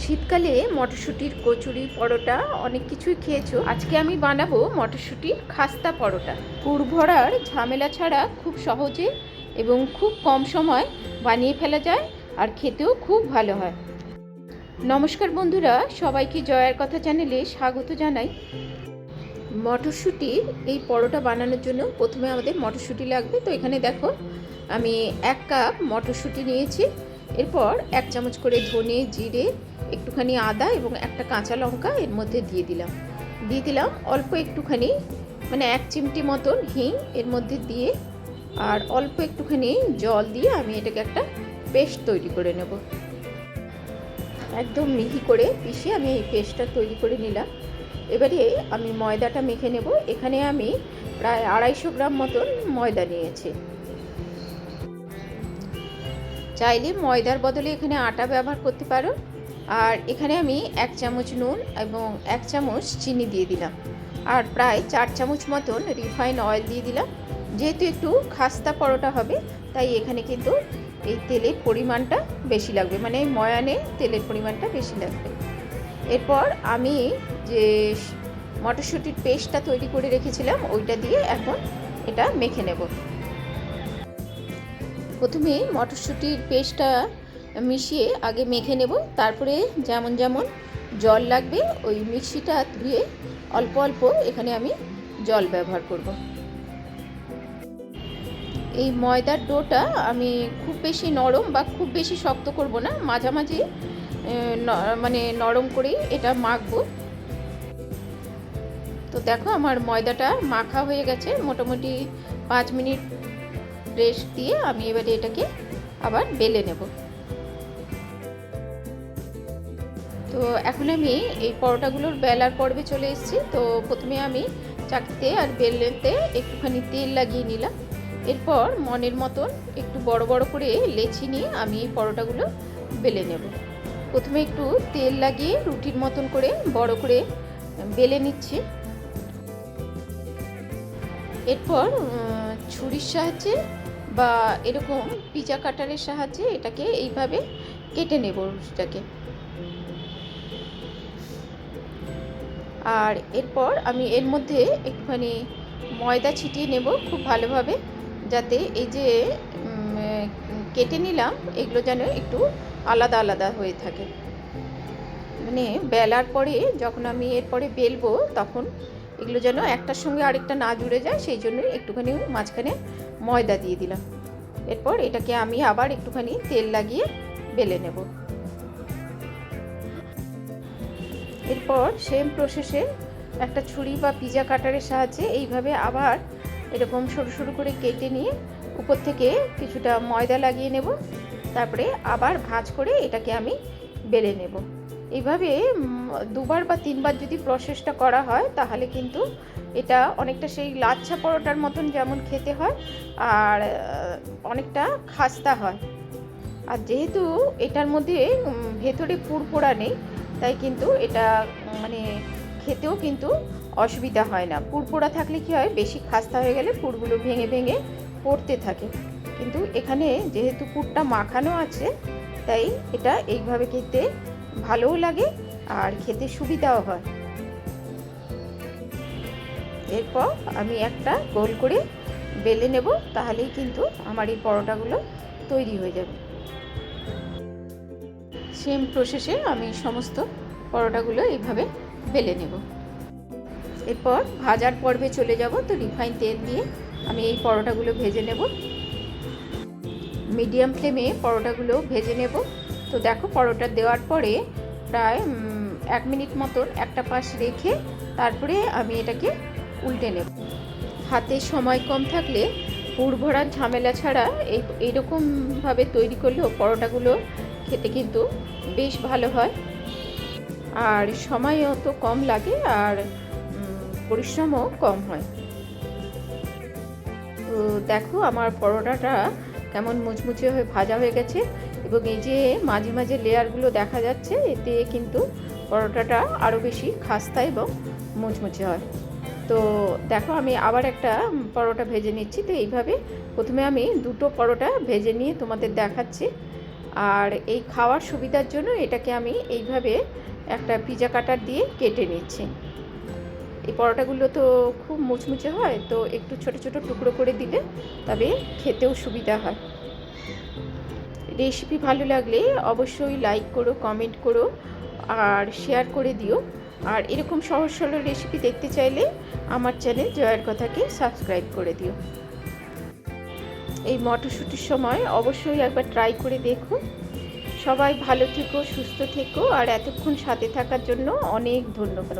শীতকালে মটরশুঁটির কচুরি পরোটা অনেক কিছুই খেয়েছো। আজকে আমি বানাবো মটরশুঁটির খাস্তা পরোটা। পুর ভরার ঝামেলা ছাড়া খুব সহজে এবং খুব কম সময় বানিয়ে ফেলা যায়, আর খেতেও খুব ভালো হয়। নমস্কার বন্ধুরা, সবাইকে জয়ার কথা চ্যানেলে স্বাগত জানাই। মটরশুঁটির এই পরোটা বানানোর জন্য প্রথমে আমাদের মটরশুঁটি লাগবে। তো এখানে দেখো আমি 1 কাপ মটরশুঁটি নিয়েছি। এরপর 1 চামচ করে ধনে, জিরে, একটুখানি আদা এবং একটা কাঁচা লঙ্কা এর মধ্যে দিয়ে দিলাম অল্প একটুখানি, মানে 1 চিমটি মতন হিং এর মধ্যে দিয়ে, আর অল্প একটুখানি জল দিয়ে আমি এটাকে একটা পেস্ট তৈরি করে নেব। একদম মিহি করে পিষে আমি এই পেস্টটা তৈরি করে নিলাম। এবারে আমি ময়দাটা মেখে নেব। এখানে আমি প্রায় 250 গ্রাম মতন ময়দা নিয়েছি। চাইলে ময়দার বদলে এখানে আটা ব্যবহার করতে পারো। আর এখানে আমি 1 চামচ নুন এবং 1 চামচ চিনি দিয়ে দিলাম, আর প্রায় 4 চামচ মতন রিফাইন অয়েল দিয়ে দিলাম। যেহেতু একটু খাস্তা পরোটা হবে, তাই এখানে কিন্তু এই তেলের পরিমাণটা বেশি লাগবে, মানে ময়ানে তেলের পরিমাণটা বেশি লাগবে। এরপর আমি যে মটরশুঁটির পেস্টটা তৈরি করে রেখেছিলাম ওইটা দিয়ে এখন এটা মেখে নেব। প্রথমে মটরশুঁটির পেস্টটা মিশিয়ে আগে মেখে নেব, তারপরে যেমন যেমন জল লাগবে ওই মিক্সিটা ধুয়ে অল্প অল্প এখানে আমি জল ব্যবহার করব। এই ময়দার ডোটা আমি খুব বেশি নরম বা খুব বেশি শক্ত করব না, মাঝামাঝি মানে নরম করেই এটা মাখবো। তো দেখো আমার ময়দাটা মাখা হয়ে গেছে। মোটামুটি 5 মিনিট রেস্ট দিয়ে আমি এবারে এটাকে আবার বেলে নেব। তো এখন আমি এই পরোটাগুলোর বেলার পর্বে চলে এসেছি। তো প্রথমে আমি চাকিতে আর বেলতে একটুখানি তেল লাগিয়ে নিলাম। এরপর মনের মতন একটু বড় বড় করে লেচি নিয়ে আমি এই পরোটাগুলো বেলে নেব। প্রথমে একটু তেল লাগিয়ে রুটির মতন করে বড় করে বেলে নিচ্ছি। এরপর ছুরির সাহায্যে বা এরকম পিজা কাটারের সাহায্যে এটাকে এইভাবে কেটে নেব রুটিটাকে। আর এরপর আমি এর মধ্যে একটুখানি ময়দা ছিটিয়ে নেব খুব ভালোভাবে, যাতে এই যে কেটে নিলাম এগুলো যেন একটু আলাদা আলাদা হয়ে থাকে। মানে বেলার পরে যখন আমি এরপরে বেলবো তখন এগুলো যেন একটার সঙ্গে আরেকটা না জুড়ে যায়, সেই জন্যই একটুখানি মাঝখানে ময়দা দিয়ে দিলাম। এরপর এটাকে আমি আবার একটুখানি তেল লাগিয়ে বেলে নেব। এরপর সেম প্রসেসে একটা ছুরি বা পিজা কাটারের সাহায্যে এইভাবে আবার এরকম সরু সরু করে কেটে নিয়ে উপর থেকে কিছুটা ময়দা লাগিয়ে নেব। তারপরে আবার ভাঁজ করে এটাকে আমি বেলে নেব। এইভাবে 2বার বা 3বার যদি প্রসেসটা করা হয় তাহলে কিন্তু এটা অনেকটা সেই লাচ্ছা পরোটার মতন যেমন খেতে হয়, আর অনেকটা খাস্তা হয়। আর যেহেতু এটার মধ্যে ভেতরে পুর পোড়া নেই, তাই কিন্তু এটা মানে খেতেও কিন্তু অসুবিধা হয় না। পুর পোড়া থাকলে কী হয়, বেশি খাস্তা হয়ে গেলে পুরগুলো ভেঙে ভেঙে পড়তে থাকে। কিন্তু এখানে যেহেতু পুরটা মাখানো আছে, তাই এটা এইভাবে খেতে ভালোও লাগে আর খেতে সুবিধাও হয়। এরপর আমি একটা গোল করে বেলে নেব, তাহলেই কিন্তু আমার এই পরোটাগুলো তৈরি হয়ে যাবে। সেম প্রসেসে আমি সমস্ত পরোটাগুলো এইভাবে বেলে নেব। এরপর ভাজার পর্বে চলে যাব। তো রিফাইন তেল দিয়ে আমি এই পরোটাগুলো ভেজে নেব। মিডিয়াম ফ্লেমে পরোটাগুলো ভেজে নেব। তো দেখো পরোটা দেওয়ার পরে প্রায় 1 মিনিট মতন একটা পাশ রেখে তারপরে আমি এটাকে উল্টে নেব। হাতে সময় কম থাকলে পুর ভরার ঝামেলা ছাড়া এইরকমভাবে তৈরি করলেও পরোটাগুলো খেতে কিন্তু বেশ ভালো হয়, আর সময়ও তো কম লাগে আর পরিশ্রমও কম হয়। তো দেখো আমার পরোটাটা কেমন মুচমুচে হয়ে ভাজা হয়ে গেছে, এবং এই যে মাঝে মাঝে লেয়ারগুলো দেখা যাচ্ছে, এতে কিন্তু পরোটাটা আরও বেশি খাস্তা এবং মুচমুচে হয়। তো দেখো আমি আবার একটা পরোটা ভেজে নিচ্ছি। তো এইভাবে প্রথমে আমি 2টো পরোটা ভেজে নিয়ে তোমাদের দেখাচ্ছি। আর এই খাওয়ার সুবিধার জন্য এটাকে আমি এইভাবে একটা পিজা কাটার দিয়ে কেটে নিচ্ছি। এই পরোটাগুলো তো খুব মুচমুচে হয়, তো একটু ছোট ছোট টুকরো করে দিলে তবে খেতেও সুবিধা হয়। রেসিপি ভালো লাগলে অবশ্যই লাইক করো, কমেন্ট করো আর শেয়ার করে দিও। আর এরকম সহজ সরল রেসিপি দেখতে চাইলে আমার চ্যানেল জয়ের কথাকে সাবস্ক্রাইব করে দিও। এই মটরশুঁটির সময় অবশ্যই একবার ট্রাই করে দেখো। সবাই ভালো থেকো, সুস্থ থেকো, আর এতক্ষণ সাথে থাকার জন্য অনেক ধন্যবাদ।